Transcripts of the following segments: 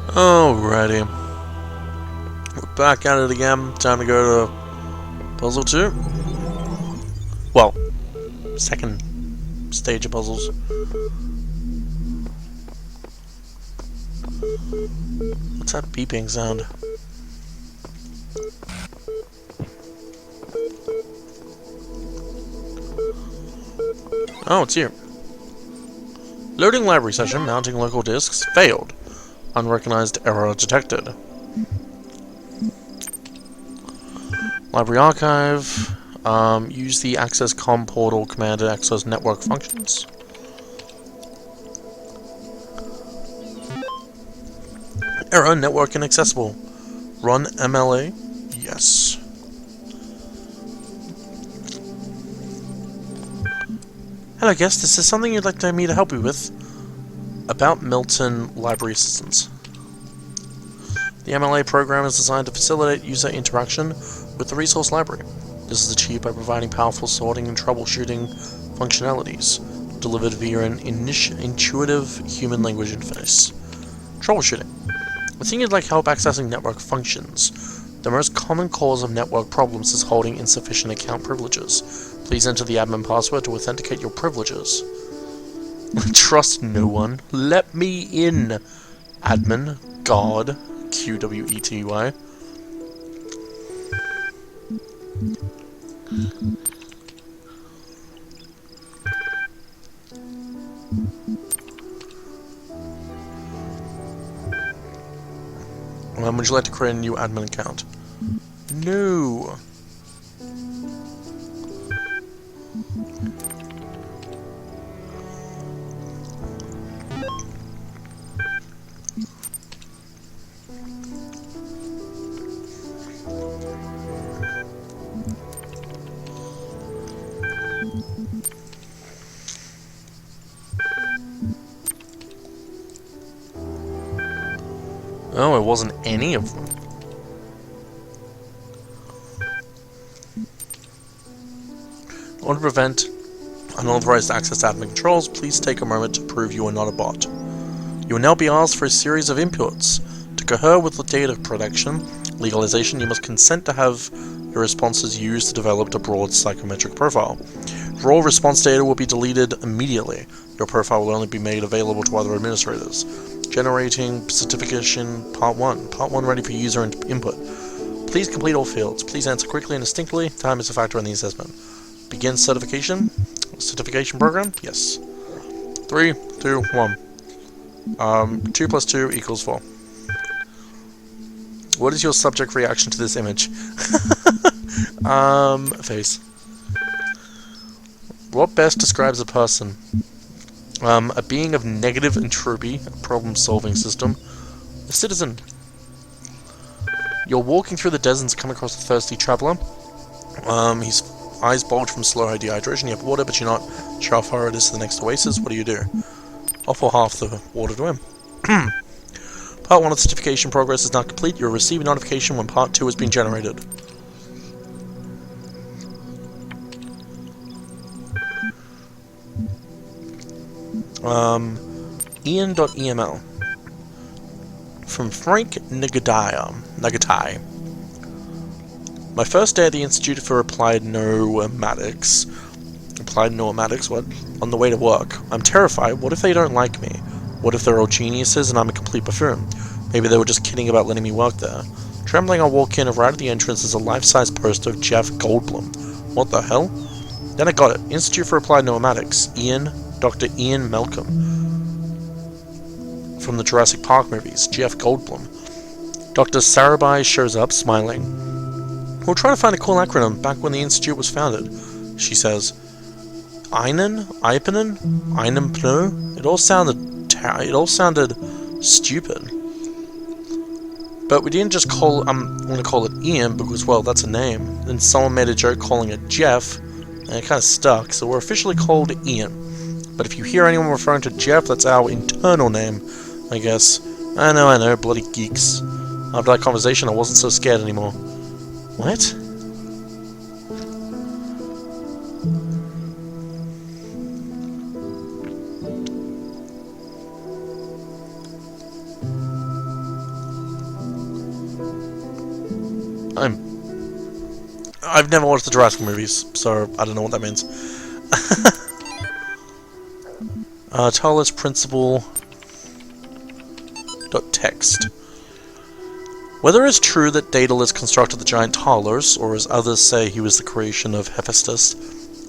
Alrighty. We're back at it again. Time to go to puzzle 2. Well, second stage of puzzles. What's that beeping sound? Oh, it's here. Loading library session, mounting local disks, failed. Unrecognized error detected. Library archive. Use the access com portal command to access network functions. Error, network inaccessible. Run MLA. Yes. Hello, guest. Is there something you'd like me to help you with? About Milton Library Assistance. The MLA program is designed to facilitate user interaction with the resource library. This is achieved by providing powerful sorting and troubleshooting functionalities, delivered via an intuitive human language interface. Troubleshooting. I think you'd like help accessing network functions. The most common cause of network problems is holding insufficient account privileges. Please enter the admin password to authenticate your privileges. Trust no one. Let me in. Admin. God. QWETY. Would you like to create a new admin account? No. Oh, it wasn't any of them. In order to prevent unauthorized access to admin controls, please take a moment to prove you are not a bot. You will now be asked for a series of inputs. To cohere with the data protection legalization, you must consent to have your responses used to develop a broad psychometric profile. Raw response data will be deleted immediately. Your profile will only be made available to other administrators. Generating certification Part 1. Part 1 ready for user input. Please complete all fields. Please answer quickly and distinctly. Time is a factor in the assessment. Begin certification. Certification program? Yes. 3, 2, 1. 2 plus 2 equals 4. What is your subject reaction to this image? Face. What best describes a person? A being of negative entropy, a problem-solving system. A citizen. You're walking through the deserts and come across a thirsty traveler. His eyes bulge from slow dehydration. You have water, but you're not sure how far it is to the next oasis. What do? Offer half the water to him. Part 1 of the certification progress is now complete. You'll receive a notification when Part 2 has been generated. Ian.eml from Frank Nagatai. My first day at the Institute for Applied Noematics, what? On the way to work. I'm terrified. What if they don't like me? What if they're all geniuses and I'm a complete buffoon? Maybe they were just kidding about letting me work there. Trembling, I walk in and right at the entrance is a life-size poster of Jeff Goldblum. What the hell? Then I got it. Institute for Applied Noematics. Dr. Ian Malcolm. From the Jurassic Park movies. Jeff Goldblum. Dr. Sarabhai shows up, smiling. We'll try to find a cool acronym back when the Institute was founded, she says. Einen? Ipenen? Einem Pno? It all sounded stupid. But we didn't just call, I'm going to call it Ian because, well, that's a name. Then someone made a joke calling it Jeff, and it kind of stuck, so we're officially called Ian. But if you hear anyone referring to Jeff, that's our internal name, I guess. I know, bloody geeks. After that conversation, I wasn't so scared anymore. What? I've never watched the Jurassic movies, so I don't know what that means. Talos Principle. .text. Whether it's true that Daedalus constructed the giant Talos, or as others say he was the creation of Hephaestus,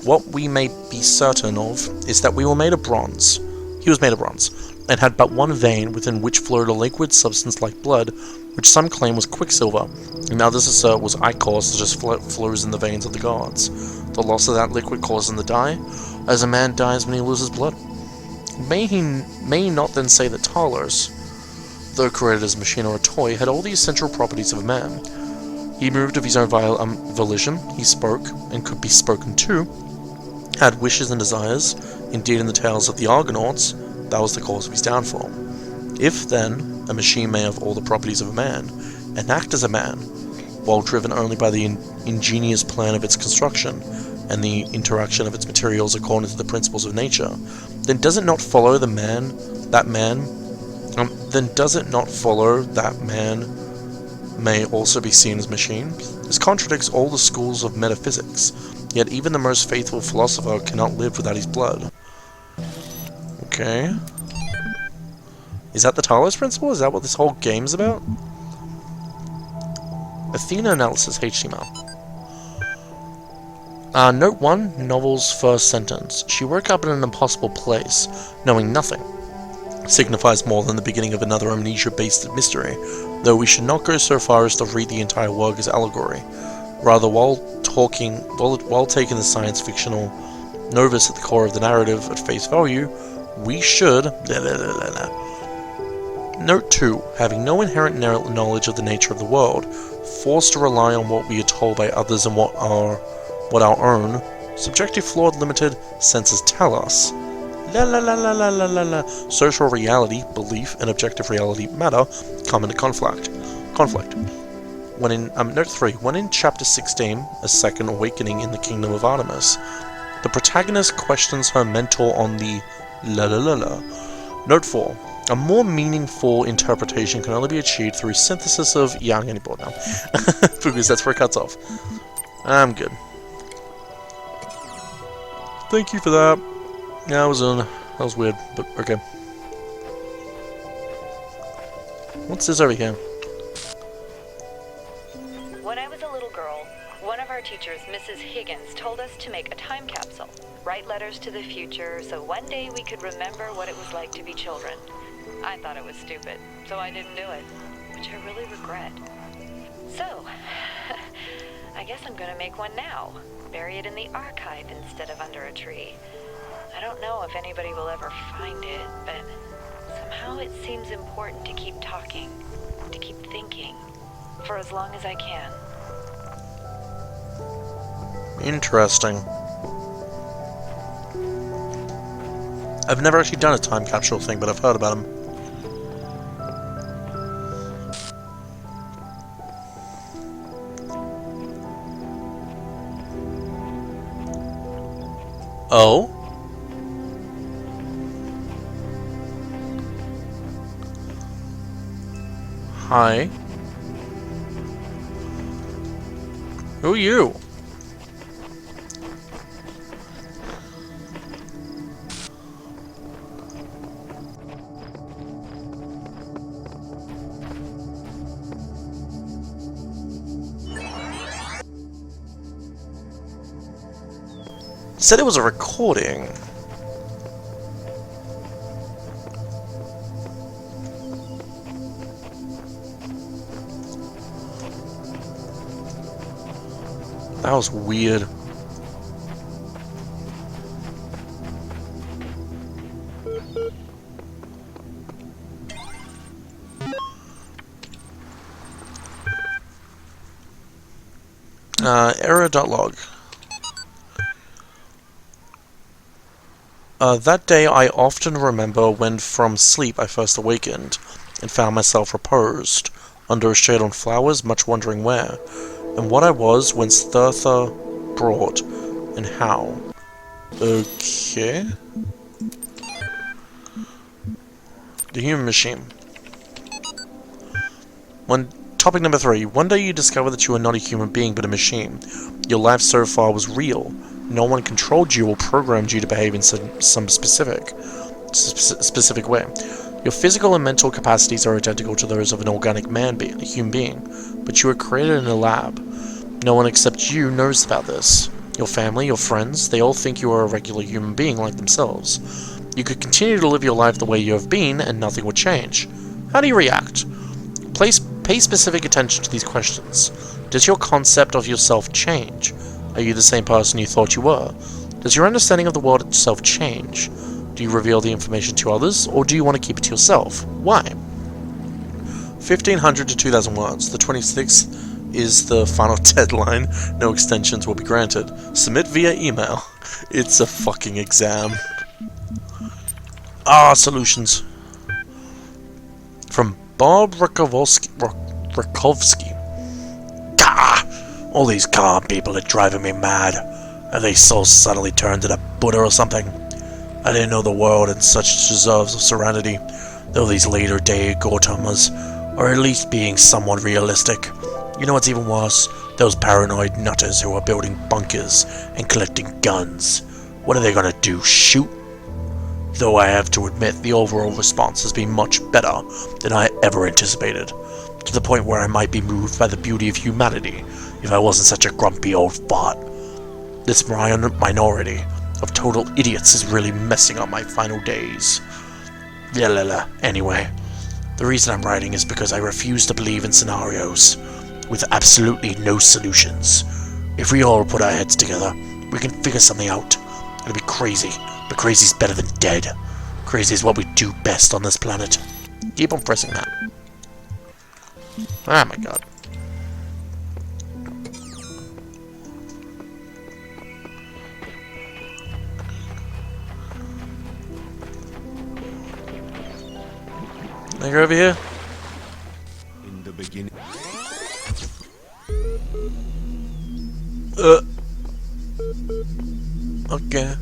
what we may be certain of is that we were made of bronze. He was made of bronze, and had but one vein within which flowed a liquid substance like blood, which some claim was quicksilver, and others assert was ichor that just flows in the veins of the gods. The loss of that liquid caused him to die, as a man dies when he loses blood. May he not then say that Talos, though created as a machine or a toy, had all the essential properties of a man? He moved of his own volition, he spoke, and could be spoken to, had wishes and desires. Indeed, in the tales of the Argonauts, that was the cause of his downfall. If, then, a machine may have all the properties of a man, and act as a man, while driven only by the ingenious plan of its construction, and the interaction of its materials according to the principles of nature, then does it not follow that man may also be seen as machine? This contradicts all the schools of metaphysics, yet even the most faithful philosopher cannot live without his blood. Okay. Is that the Talos Principle? Is that what this whole game's about? Athena Analysis HTML. Note 1, novel's first sentence. She woke up in an impossible place, knowing nothing. Signifies more than the beginning of another amnesia-based mystery, though we should not go so far as to read the entire work as allegory. Rather, while taking the science-fictional novice at the core of the narrative at face value, we should... Note 2, having no inherent knowledge of the nature of the world, forced to rely on what we are told by others and what our own, subjective, flawed, limited senses tell us. Social reality, belief, and objective reality, matter, come into conflict. When in Note 3, when in Chapter 16, A Second Awakening in the Kingdom of Artemis, the protagonist questions her mentor on the Note 4, a more meaningful interpretation can only be achieved through synthesis of... Yeah, I'm getting bored now. Because that's where it cuts off. I'm good. Thank you for that. Yeah, that was weird, but okay. What's this over here? When I was a little girl, one of our teachers, Mrs. Higgins, told us to make a time capsule, write letters to the future, so one day we could remember what it was like to be children. I thought it was stupid, so I didn't do it, which I really regret. So, I guess I'm gonna make one now, bury it in the archive instead of under a tree. I don't know if anybody will ever find it, but somehow it seems important to keep talking, to keep thinking, for as long as I can. Interesting. I've never actually done a time capsule thing, but I've heard about them. Oh? Hi. Who are you? Said it was a recording. That was weird. Error.log. That day I often remember when from sleep I first awakened, and found myself reposed, under a shade on flowers, much wondering where, and what I was whence thither brought, and how. Okay. The human machine. When Topic number 3. One day you discover that you are not a human being but a machine. Your life so far was real. No one controlled you or programmed you to behave in some specific way. Your physical and mental capacities are identical to those of an organic a human being, but you were created in a lab. No one except you knows about this. Your family, your friends, they all think you are a regular human being like themselves. You could continue to live your life the way you have been and nothing would change. How do you react? Pay specific attention to these questions. Does your concept of yourself change? Are you the same person you thought you were? Does your understanding of the world itself change? Do you reveal the information to others, or do you want to keep it to yourself? Why? 1,500 to 2,000 words. The 26th is the final deadline. No extensions will be granted. Submit via email. It's a fucking exam. Solutions. From Bob Rakovsky. Gah! All these calm people are driving me mad. Are they so suddenly turned into Buddha or something? I didn't know the world had such deserves of serenity, though these later day Gautamers are at least being somewhat realistic. You know what's even worse? Those paranoid nutters who are building bunkers and collecting guns. What are they gonna do, shoot? Though I have to admit the overall response has been much better than I ever anticipated, to the point where I might be moved by the beauty of humanity if I wasn't such a grumpy old fart. This minority of total idiots is really messing up my final days. Anyway, the reason I'm writing is because I refuse to believe in scenarios with absolutely no solutions. If we all put our heads together, we can figure something out. It'll be crazy, but crazy's better than dead. Crazy is what we do best on this planet. Keep on pressing that. Oh my god. Can I go over here? In the beginning. Okay.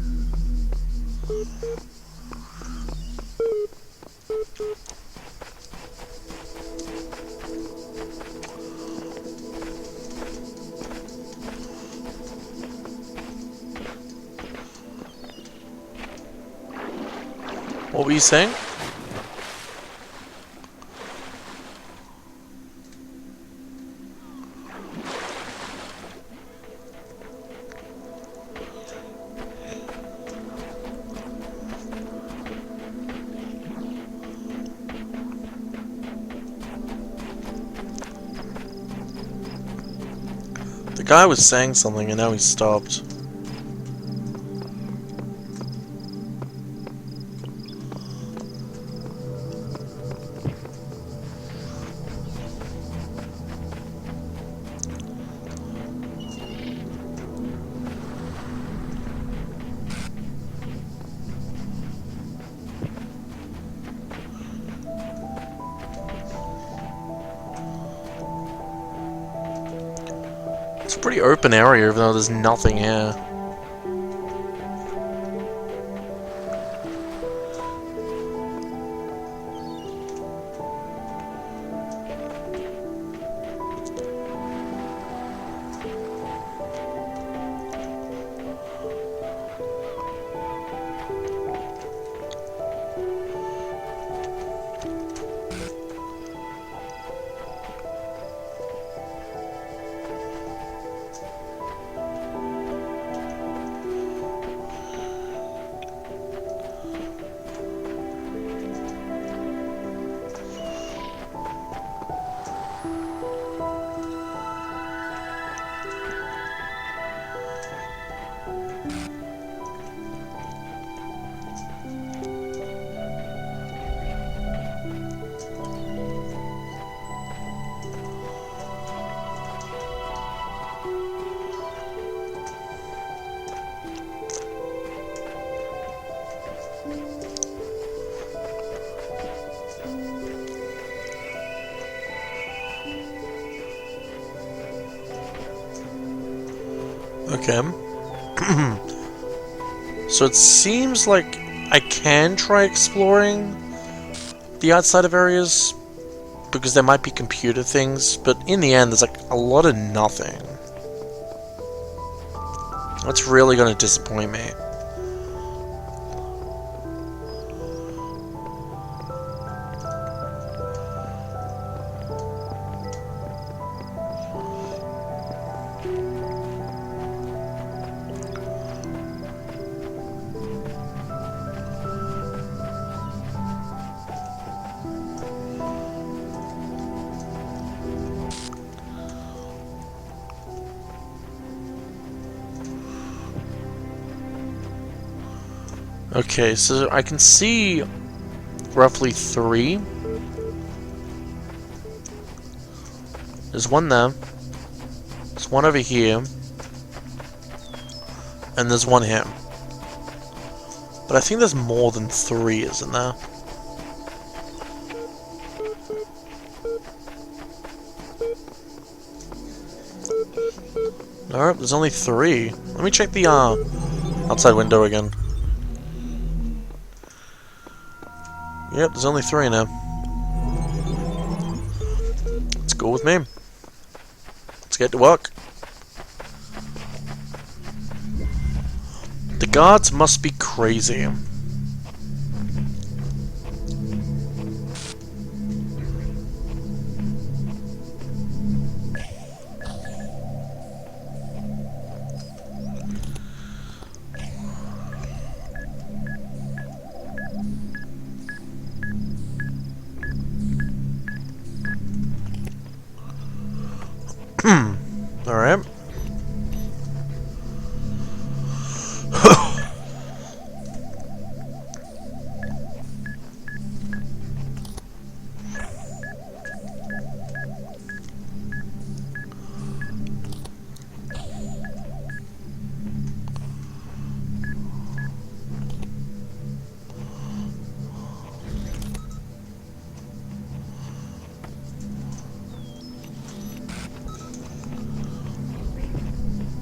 What were you saying? The guy was saying something and now he stopped. It's a pretty open area, even though there's nothing here. Okay. So it seems like I can try exploring the outside of areas because there might be computer things, but in the end there's like a lot of nothing. That's really going to disappoint me. Okay, so I can see roughly 3. There's one there. There's one over here. And there's one here. But I think there's more than 3, isn't there? Alright, there's only 3. Let me check the outside window again. Yep, there's only 3 now. Let's go with me. Let's get to work. The guards must be crazy. Alright.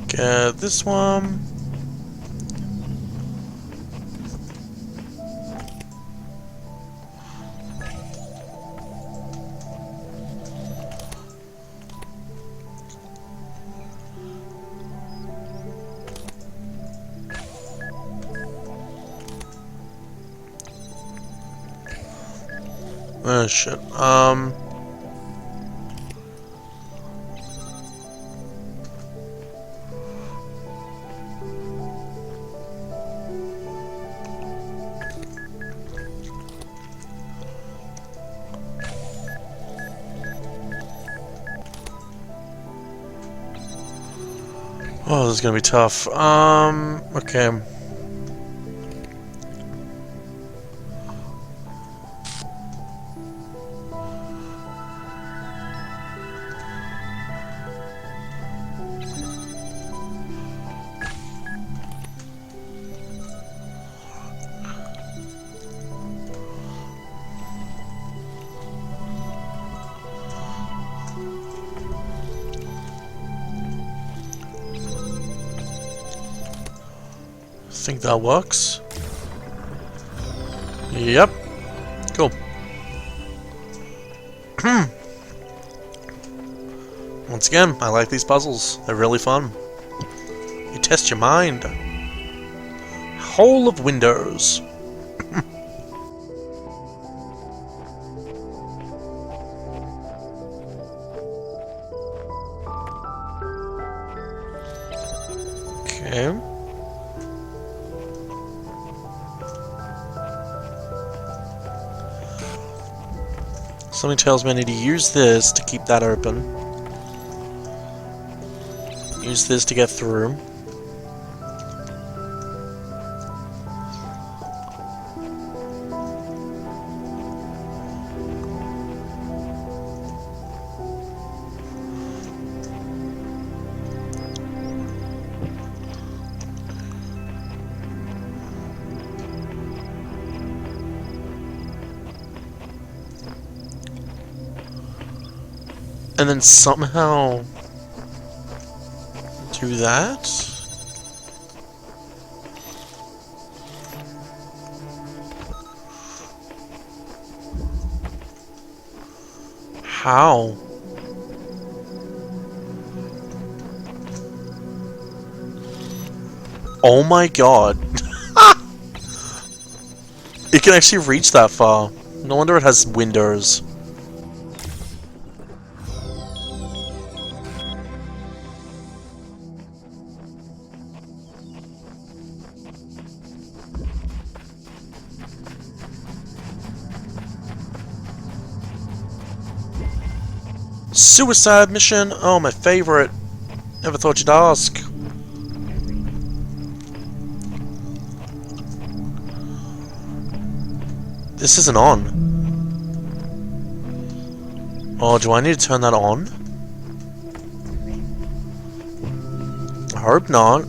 Get this one. Oh shit. Oh, this is gonna be tough. Okay. I think that works. Yep. Cool. Once again, I like these puzzles. They're really fun. You test your mind. Whole of windows. Okay. Something tells me I need to use this to keep that open. Use this to get through. And then somehow do that? How? Oh my god. It can actually reach that far. No wonder it has windows. Suicide mission! Oh, my favorite. Never thought you'd ask. This isn't on. Oh, do I need to turn that on? I hope not.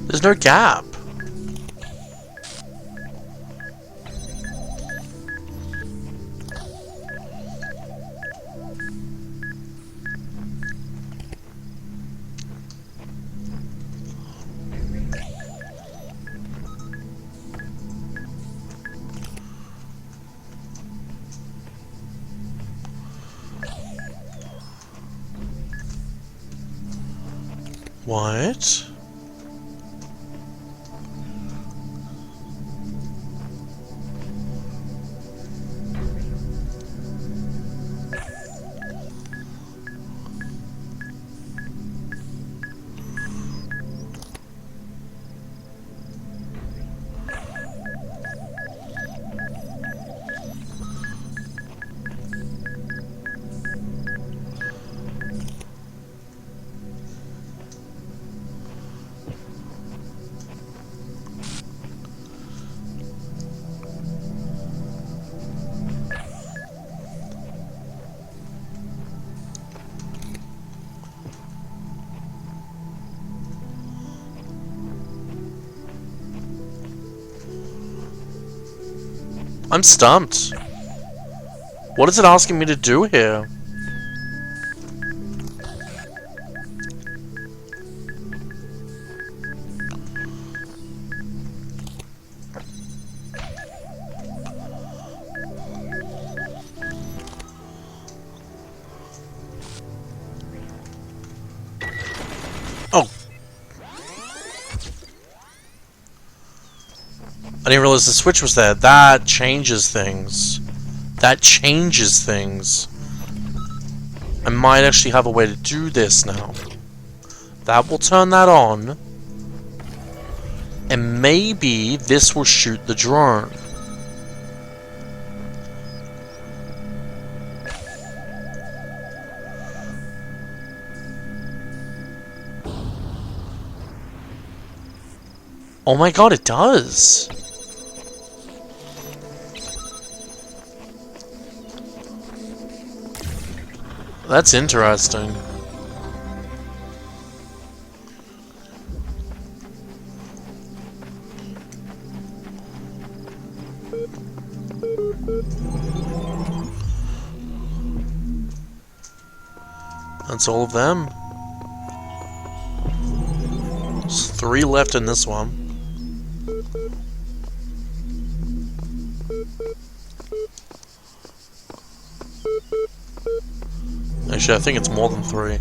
There's no gap. What? I'm stumped. What is it asking me to do here? Oh. I didn't realize the switch was there. That changes things. That changes things. I might actually have a way to do this now. That will turn that on. And maybe this will shoot the drone. Oh my god, it does! That's interesting. That's all of them. There's 3 left in this one. Actually, I think it's more than 3.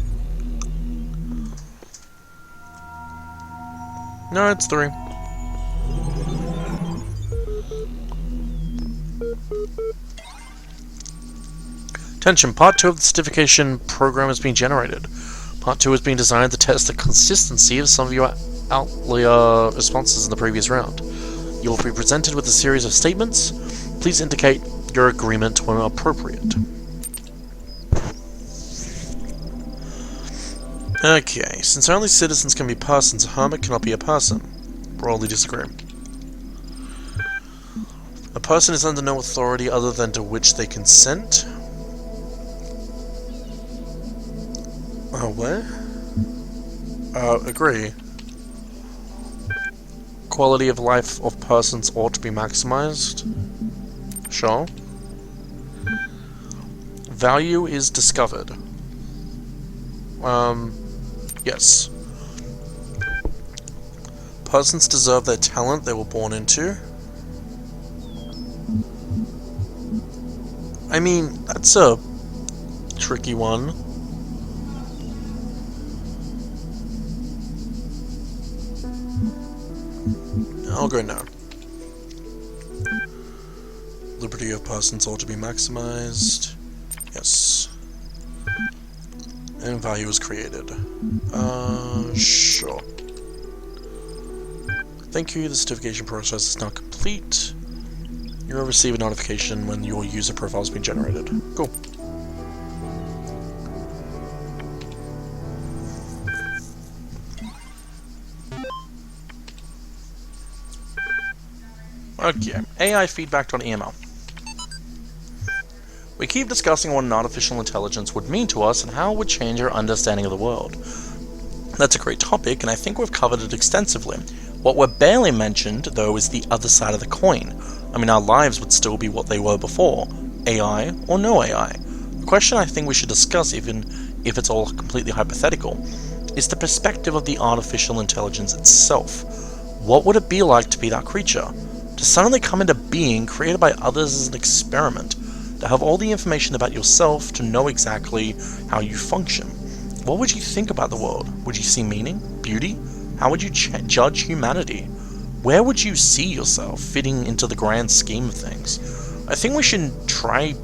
No, it's 3. Attention, Part 2 of the certification program has been generated. Part 2 has been designed to test the consistency of some of your outlier responses in the previous round. You will be presented with a series of statements. Please indicate your agreement when appropriate. Okay, since only citizens can be persons, a hermit cannot be a person. Broadly disagree. A person is under no authority other than to which they consent. Where? Agree. Quality of life of persons ought to be maximized. Sure. Value is discovered. Yes. Persons deserve their talent they were born into. I mean, that's a tricky one. I'll go no. Liberty of persons ought to be maximized. Yes. And value is created. Sure. Thank you, the certification process is now complete. You will receive a notification when your user profile has been generated. Cool. Okay, AI feedback on EML. We keep discussing what an artificial intelligence would mean to us and how it would change our understanding of the world. That's a great topic, and I think we've covered it extensively. What we're barely mentioned, though, is the other side of the coin. I mean, our lives would still be what they were before, AI or no AI. The question I think we should discuss, even if it's all completely hypothetical, is the perspective of the artificial intelligence itself. What would it be like to be that creature? To suddenly come into being, created by others as an experiment, to have all the information about yourself, to know exactly how you function. What would you think about the world? Would you see meaning? Beauty? How would you judge humanity? Where would you see yourself fitting into the grand scheme of things? I think we should try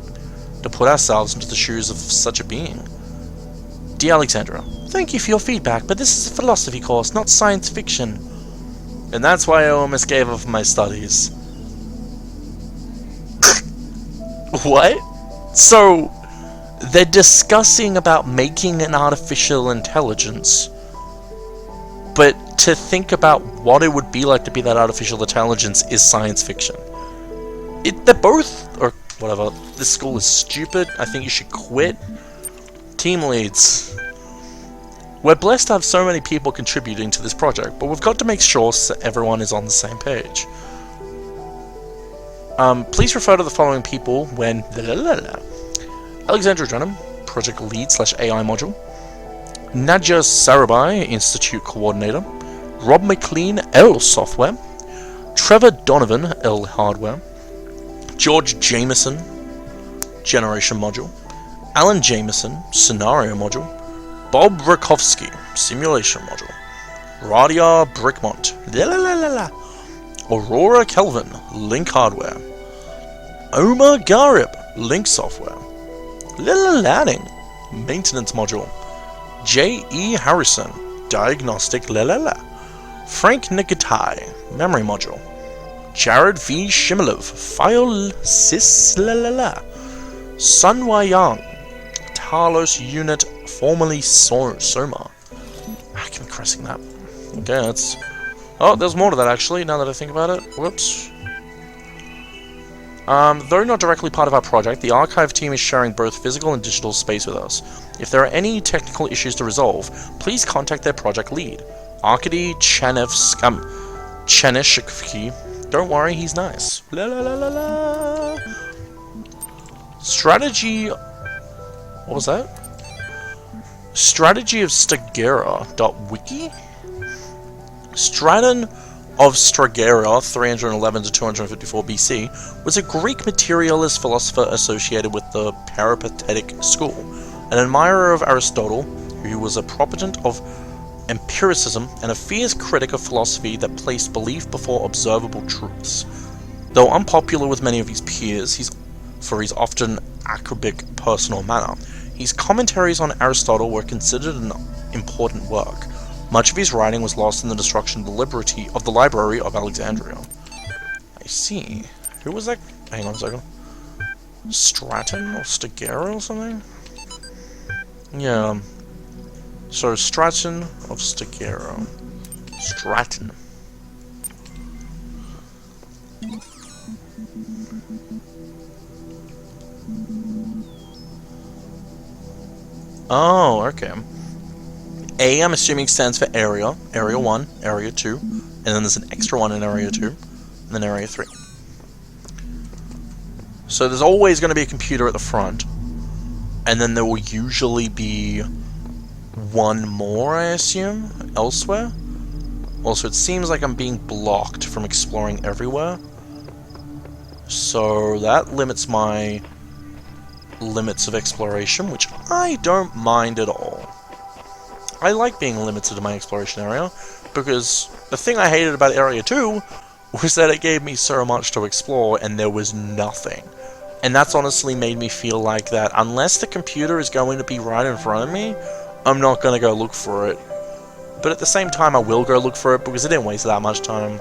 to put ourselves into the shoes of such a being. Dear Alexandra, thank you for your feedback, but this is a philosophy course, not science fiction. And that's why I almost gave up my studies. What? So, they're discussing about making an artificial intelligence, but to think about what it would be like to be that artificial intelligence is science fiction. They're both, or whatever, this school is stupid, I think you should quit. Team leads. We're blessed to have so many people contributing to this project, but we've got to make sure everyone is on the same page. Please refer to the following people when... Alexandra Drenham, Project Lead / AI Module. Nadja Sarabai, Institute Coordinator. Rob McLean, L Software. Trevor Donovan, L Hardware. George Jameson, Generation Module. Alan Jameson, Scenario Module. Bob Rakowski, Simulation Module. Radia Brickmont, Aurora Kelvin, Link Hardware. Omar Garib, Link Software. Lila Lanning, Maintenance Module. J.E. Harrison, Diagnostic Frank Nikitai, Memory Module. Jared V. Shimilov, File Sys Sunway Yang, Talos Unit, formerly Soma. I keep caressing that. Okay, that's... Oh, there's more to that actually, now that I think about it. Whoops. Though not directly part of our project, the archive team is sharing both physical and digital space with us. If there are any technical issues to resolve, please contact their project lead, Arkady Cheneshkovsky. Don't worry, he's nice. Strategy... What was that? Strategy of Stagera.wiki? Straton of Stragera, 311 to 254 BC, was a Greek materialist philosopher associated with the Peripatetic school, an admirer of Aristotle, who was a proponent of empiricism and a fierce critic of philosophy that placed belief before observable truths. Though unpopular with many of his peers, he's often acerbic personal manner. His commentaries on Aristotle were considered an important work. Much of his writing was lost in the destruction of the Library of Alexandria. I see. Who was that? Hang on a second. Stratton or Stigera or something? Yeah. So, Stratton of Stigera. Stratton. Oh, okay. A, I'm assuming, stands for area. Area 1, Area 2. And then there's an extra one in Area 2. And then Area 3. So there's always going to be a computer at the front. And then there will usually be one more, I assume, elsewhere. Also, it seems like I'm being blocked from exploring everywhere. So that limits my limits of exploration, which I don't mind at all. I like being limited to my exploration area, because the thing I hated about Area 2 was that it gave me so much to explore and there was nothing. And that's honestly made me feel like that unless the computer is going to be right in front of me, I'm not going to go look for it. But at the same time, I will go look for it because it didn't waste that much time.